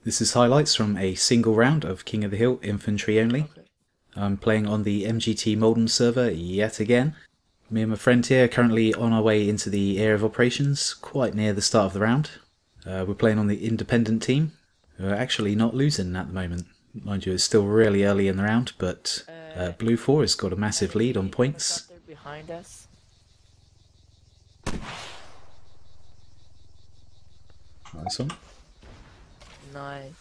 This is highlights from a single round of King of the Hill Infantry only. Okay. I'm playing on the MGT Malden server yet again. Me and my friend here are currently on our way into the area of operations, quite near the start of the round. We're playing on the independent team, who are actually not losing at the moment. Mind you, it's still really early in the round, but Blue 4 has got a massive lead on points. They're behind us. Nice one. Nice.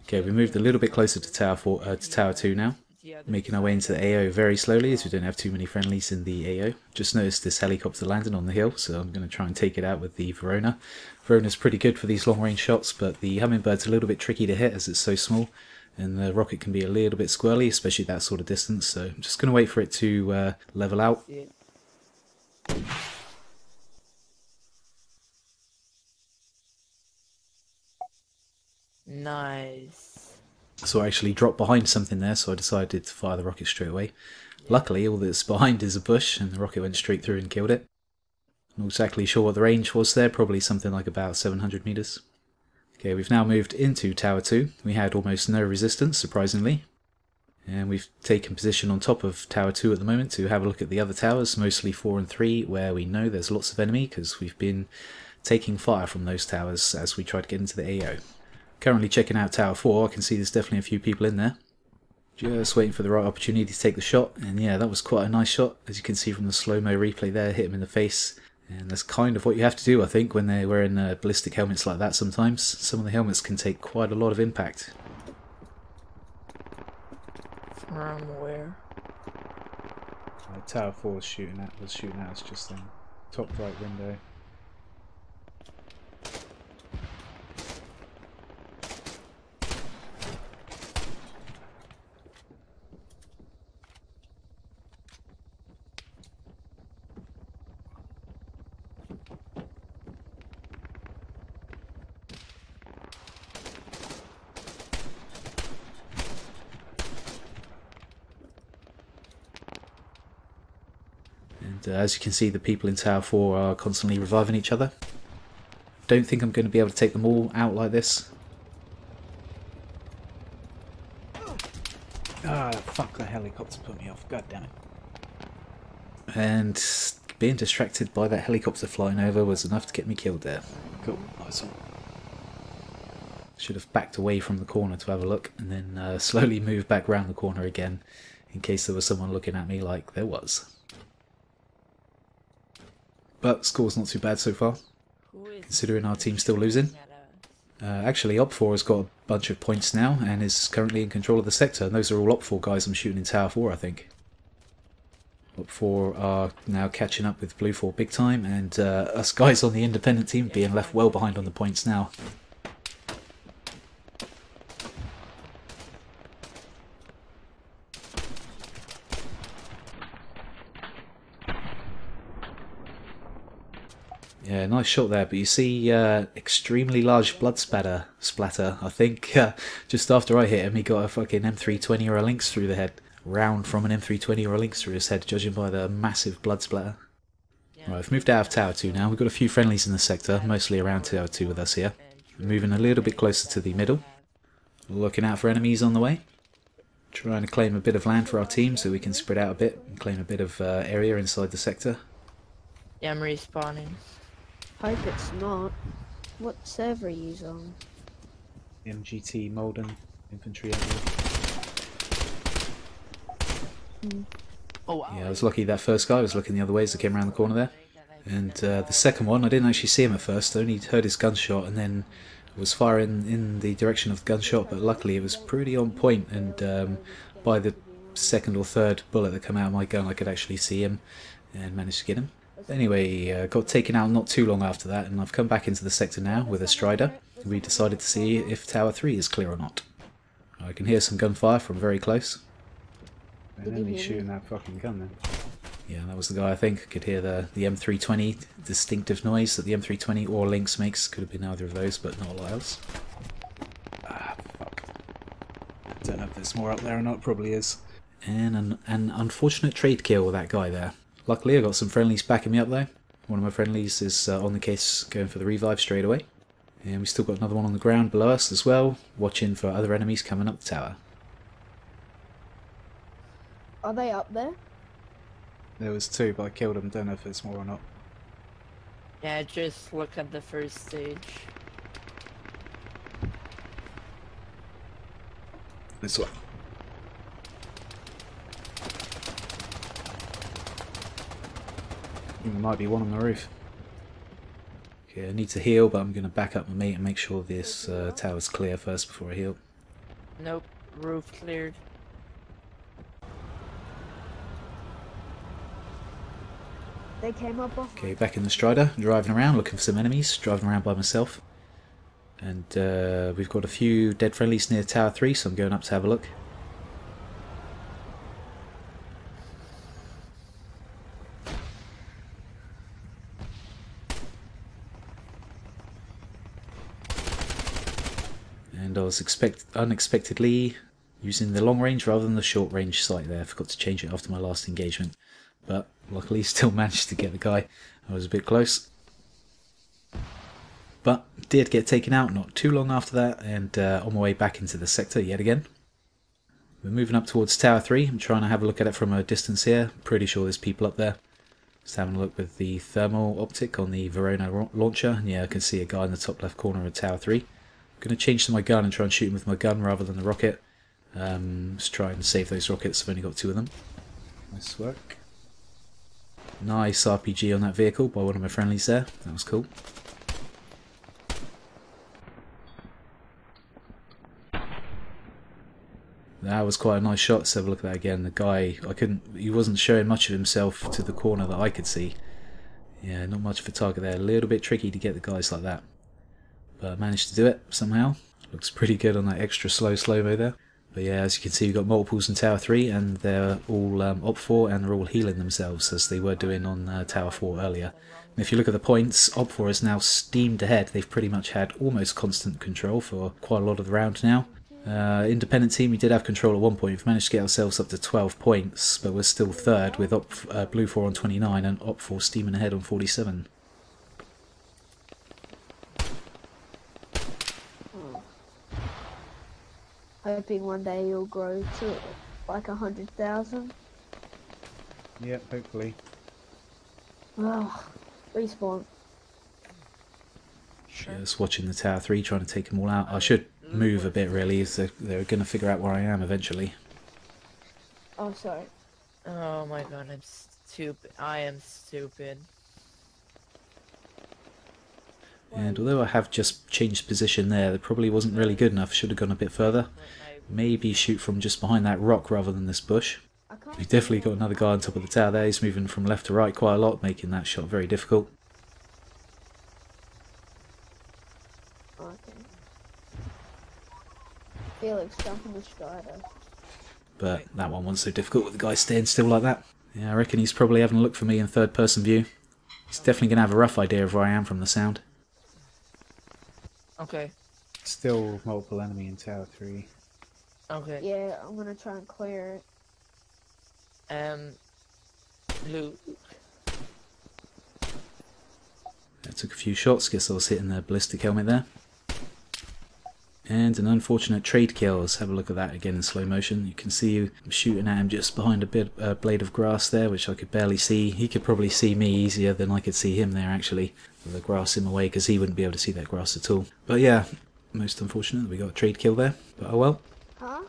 Okay, we moved a little bit closer to Tower 2 now, making our way into the AO very slowly as we don't have too many friendlies in the AO. Just noticed this helicopter landing on the hill, so I'm going to try and take it out with the Verona. Verona's pretty good for these long range shots, but the Hummingbird's a little bit tricky to hit as it's so small, and the rocket can be a little bit squirrely, especially that sort of distance, so I'm just going to wait for it to level out. Nice. So I actually dropped behind something there, so I decided to fire the rocket straight away. Luckily, all that's behind is a bush, and the rocket went straight through and killed it. Not exactly sure what the range was there, probably something like about 700 meters. Okay, we've now moved into Tower 2. We had almost no resistance, surprisingly. And we've taken position on top of Tower 2 at the moment to have a look at the other towers, mostly 4 and 3, where we know there's lots of enemy, because we've been taking fire from those towers as we try to get into the AO. Currently checking out Tower 4, I can see there's definitely a few people in there. Just waiting for the right opportunity to take the shot, and yeah, that was quite a nice shot, as you can see from the slow-mo replay there, hit him in the face. And that's kind of what you have to do, I think, when they're wearing ballistic helmets like that sometimes. Some of the helmets can take quite a lot of impact. From where? Tower 4 was shooting at us just then. Top right window. And as you can see, the people in Tower 4 are constantly reviving each other. Don't think I'm going to be able to take them all out like this. Ah, fuck, the helicopter put me off, god damn it. And being distracted by that helicopter flying over was enough to get me killed there. Cool, nice one. Should have backed away from the corner to have a look, and then slowly moved back round the corner again, in case there was someone looking at me like there was. But score's not too bad so far, considering our team's still losing. Actually, OPFOR has got a bunch of points now and is currently in control of the sector. And those are all OPFOR guys I'm shooting in Tower 4, I think. OPFOR are now catching up with Blue 4 big time, and us guys on the independent team being left well behind on the points now. Yeah, nice shot there, but you see extremely large blood splatter, I think. Just after I hit him, he got a fucking M320 or a Lynx through the head. Round from an M320 or a Lynx through his head, judging by the massive blood splatter. Right, I've moved out of Tower 2 now. We've got a few friendlies in the sector, mostly around Tower 2 with us here. We're moving a little bit closer to the middle. Looking out for enemies on the way. Trying to claim a bit of land for our team so we can spread out a bit and claim a bit of area inside the sector. Yeah, I'm respawning. Hope it's not. What server are you on? MGT Malden, Infantry. Oh wow. Yeah, I was lucky that first guy was looking the other way as I came around the corner there. And the second one, I didn't actually see him at first. I only heard his gunshot and then was firing in the direction of the gunshot, but luckily it was pretty on point, and by the second or third bullet that came out of my gun I could actually see him and managed to get him. Anyway, got taken out not too long after that, and I've come back into the sector now with a Strider. We decided to see if Tower 3 is clear or not. I can hear some gunfire from very close. And then he's shooting that fucking gun then. Yeah, that was the guy, I think. I could hear the M320 distinctive noise that the M320 or Lynx makes. Could have been either of those, but not a lot else. Ah, fuck. Don't know if there's more up there or not, probably is. And an unfortunate trade kill with that guy there. Luckily I got some friendlies backing me up though. One of my friendlies is on the case going for the revive straight away. And we still got another one on the ground below us as well, watching for other enemies coming up the tower. Are they up there? There was 2, but I killed them. Don't know if there's more or not. Yeah, just look at the first stage. This way. There might be one on the roof. Okay, I need to heal, but I'm going to back up my mate and make sure this tower's clear first before I heal. Nope, roof cleared. They came up off. Okay, back in the Strider, driving around, looking for some enemies, driving around by myself. And we've got a few dead friendlies near Tower 3, so I'm going up to have a look. And I was unexpectedly using the long range rather than the short range sight there. I forgot to change it after my last engagement. But luckily still managed to get the guy. I was a bit close. But did get taken out not too long after that, and on my way back into the sector yet again. We're moving up towards Tower 3. I'm trying to have a look at it from a distance here. Pretty sure there's people up there. Just having a look with the thermal optic on the Verona launcher. Yeah, I can see a guy in the top left corner of Tower 3. I'm going to change to my gun and try and shoot him with my gun rather than the rocket. Just try and save those rockets. I've only got 2 of them. Nice work. Nice RPG on that vehicle by one of my friendlies there. That was cool. That was quite a nice shot. Let's have a look at that again. The guy, he wasn't showing much of himself to the corner that I could see. Yeah, not much of a target there. A little bit tricky to get the guys like that. But I managed to do it somehow. Looks pretty good on that extra slow-mo there. But yeah, as you can see, we've got multiples in Tower 3, and they're all OPFOR, and they're all healing themselves, as they were doing on Tower 4 earlier. And if you look at the points, OPFOR is now steamed ahead. They've pretty much had almost constant control for quite a lot of the round now. Independent team, we did have control at one point. We've managed to get ourselves up to 12 points, but we're still third with Blue 4 on 29 and OPFOR steaming ahead on 47. Hoping one day you'll grow to like 100,000. Yep, hopefully. Oh, respawn. Just watching the Tower 3, trying to take them all out. I should move a bit really, as they're going to figure out where I am eventually. Oh, sorry. Oh my god, I'm stupid. I am stupid. And although I have just changed position there, that probably wasn't really good enough. Should have gone a bit further. Maybe shoot from just behind that rock rather than this bush. We've definitely got another guy on top of the tower there. He's moving from left to right quite a lot, making that shot very difficult. Okay. Felix, jump in the Strider. But that one wasn't so difficult with the guy staying still like that. Yeah, I reckon he's probably having a look for me in third person view. He's definitely going to have a rough idea of where I am from the sound. Okay. Still multiple enemy in Tower 3. Okay. Yeah, I'm gonna try and clear it. Loot. I took a few shots, guess I was hitting the ballistic helmet there. And an unfortunate trade kill. Let's have a look at that again in slow motion. You can see I'm shooting at him just behind a blade of grass there, which I could barely see. He could probably see me easier than I could see him there actually, with the grass in my way, because he wouldn't be able to see that grass at all. But yeah, most unfortunate that we got a trade kill there, but oh well. Huh?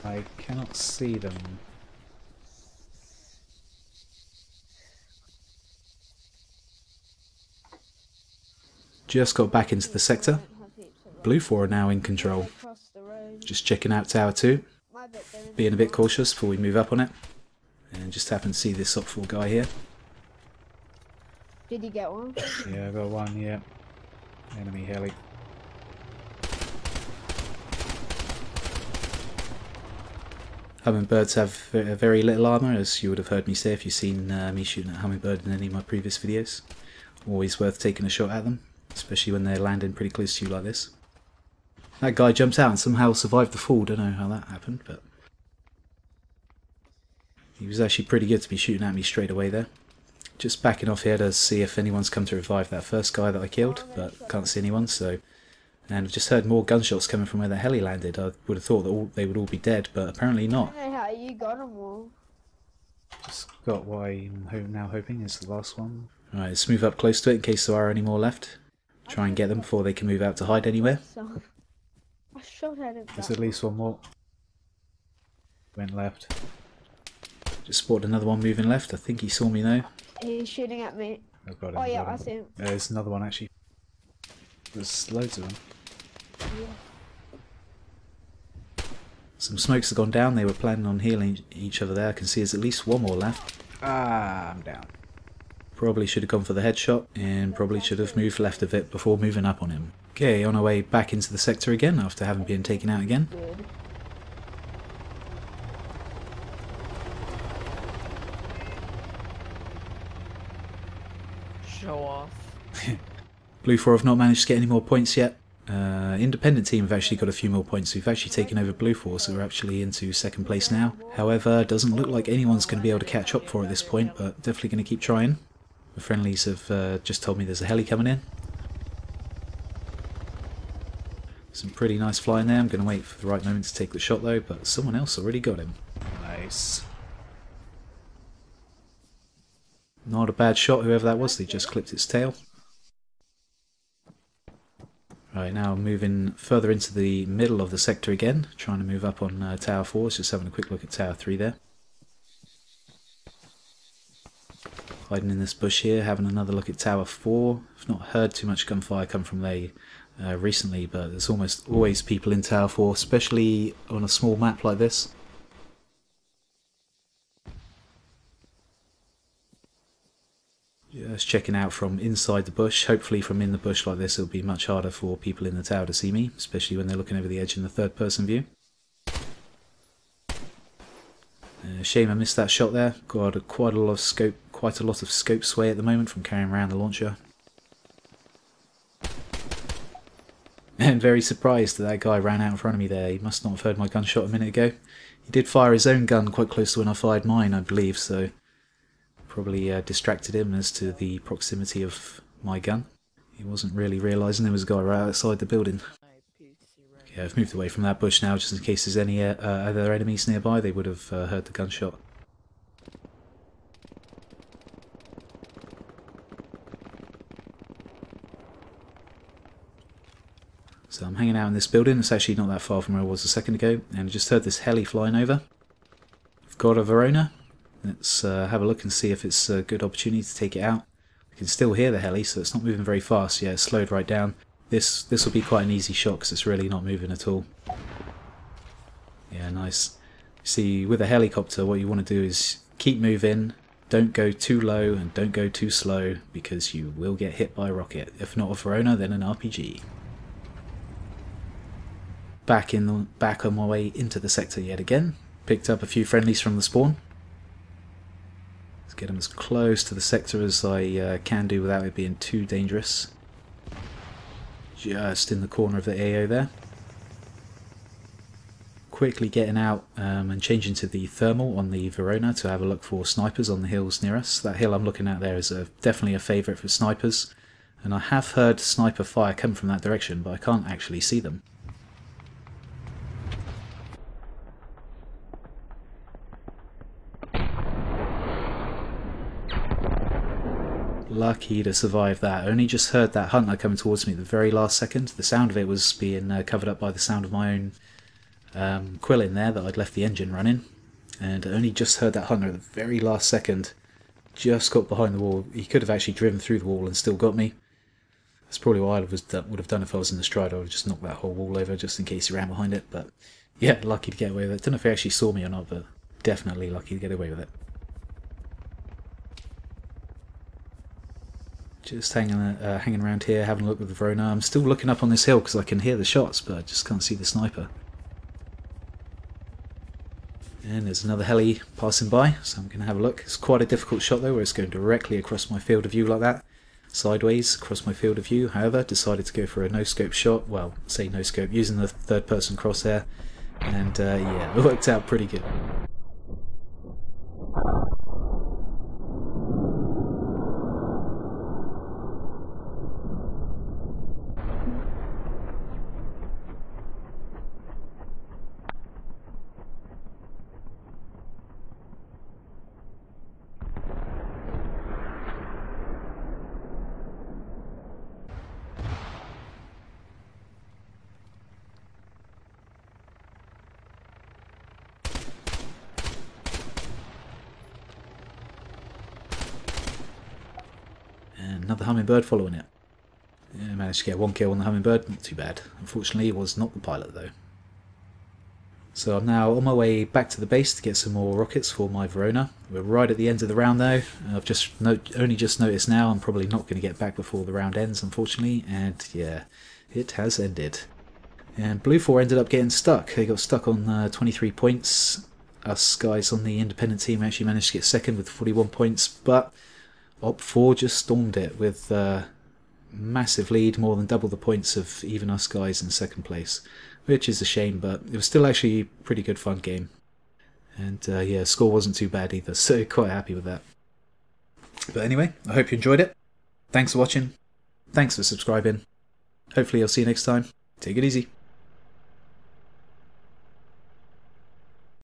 I cannot see them. Just got back into the sector. Blue 4 are now in control. Just checking out Tower 2. Being a bit cautious before we move up on it. And just happen to see this OPFOR guy here. Did you get one? Yeah, I got one, yeah. Enemy heli. Hummingbirds have very little armour, as you would have heard me say if you've seen me shooting at Hummingbird in any of my previous videos. Always worth taking a shot at them, especially when they're landing pretty close to you like this. That guy jumped out and somehow survived the fall. Don't know how that happened, but He was actually pretty good to be shooting at me straight away there. Just backing off here to see if anyone's come to revive that first guy that I killed, but can't see anyone, so... And I've just heard more gunshots coming from where the heli landed. I would have thought that they would all be dead, but apparently not. I don't know how you got them all. Just got what I'm now hoping is the last one. Alright, let's move up close to it in case there are any more left. Try and get them before they can move out to hide anywhere. So, I shot at him. There's at least one more. Went left. Just spotted another one moving left. I think he saw me though. He's shooting at me. I've got him. Oh yeah, I see him. There's another one actually. There's loads of them. Yeah. Some smokes have gone down. They were planning on healing each other there. I can see there's at least one more left. Ah, I'm down. Probably should have gone for the headshot and probably should have moved left of it before moving up on him. Okay, on our way back into the sector again after having been taken out again. Good. Show off. Blue 4 have not managed to get any more points yet. Independent team have actually got a few more points. We've actually taken over Blue 4, so we're actually into second place now. However, it doesn't look like anyone's going to be able to catch up for at this point, but definitely going to keep trying. The friendlies have just told me there's a heli coming in. Some pretty nice flying there. I'm going to wait for the right moment to take the shot though, but someone else already got him. Nice. Not a bad shot, whoever that was. They just clipped its tail. Right, now moving further into the middle of the sector again, trying to move up on Tower 4, just having a quick look at Tower 3 there. Hiding in this bush here, having another look at Tower 4. I've not heard too much gunfire come from there recently, but there's almost always people in Tower 4, especially on a small map like this. Just checking out from inside the bush. Hopefully from in the bush like this it'll be much harder for people in the tower to see me, especially when they're looking over the edge in the third person view. Shame I missed that shot there. Got quite a lot of scope sway at the moment from carrying around the launcher. And very surprised that guy ran out in front of me there. He must not have heard my gunshot a minute ago. He did fire his own gun quite close to when I fired mine, I believe, so probably distracted him as to the proximity of my gun. He wasn't really realising there was a guy right outside the building. Okay, I've moved away from that bush now just in case there's any other enemies nearby. They would have heard the gunshot. So I'm hanging out in this building. It's actually not that far from where I was a second ago, and I just heard this heli flying over. I've got a Verona. Let's have a look and see if it's a good opportunity to take it out. I can still hear the heli, so it's not moving very fast. Yeah, it's slowed right down. This will be quite an easy shot because it's really not moving at all. Yeah, nice. See, with a helicopter, what you want to do is keep moving. Don't go too low and don't go too slow because you will get hit by a rocket. If not a Verona, then an RPG. Back on my way into the sector yet again. Picked up a few friendlies from the spawn. Let's get them as close to the sector as I can do without it being too dangerous. Just in the corner of the AO there. Quickly getting out and changing to the thermal on the Verona to have a look for snipers on the hills near us. That hill I'm looking at there is definitely a favourite for snipers, and I have heard sniper fire come from that direction, but I can't actually see them. Lucky to survive that. I only just heard that hunter coming towards me at the very last second. The sound of it was being covered up by the sound of my own quill in there that I'd left the engine running. And I only just heard that hunter at the very last second. Just got behind the wall. He could have actually driven through the wall and still got me. That's probably what I would have done if I was in the stride. I would have just knocked that whole wall over just in case he ran behind it. But yeah, lucky to get away with it. Don't know if he actually saw me or not, but definitely lucky to get away with it. Just hanging around here, having a look with the Verona. I'm still looking up on this hill because I can hear the shots, but I just can't see the sniper. And there's another heli passing by, so I'm going to have a look. It's quite a difficult shot though, where it's going directly across my field of view like that. Sideways across my field of view. However, decided to go for a no-scope shot. Well, say no-scope, using the third-person crosshair. And yeah, it worked out pretty good. another Hummingbird following it. Yeah, managed to get 1 kill on the Hummingbird, not too bad. Unfortunately, it was not the pilot though. So I'm now on my way back to the base to get some more rockets for my Verona. We're right at the end of the round though. I've just only just noticed now I'm probably not going to get back before the round ends, unfortunately, and yeah, it has ended. And Blue 4 ended up getting stuck. They got stuck on 23 points. Us guys on the independent team actually managed to get second with 41 points, but OPFOR just stormed it with massive lead, more than double the points of even us guys in second place, which is a shame, but it was still actually a pretty good fun game. And yeah, score wasn't too bad either, so quite happy with that. But anyway, I hope you enjoyed it. Thanks for watching. Thanks for subscribing. Hopefully I'll see you next time. Take it easy.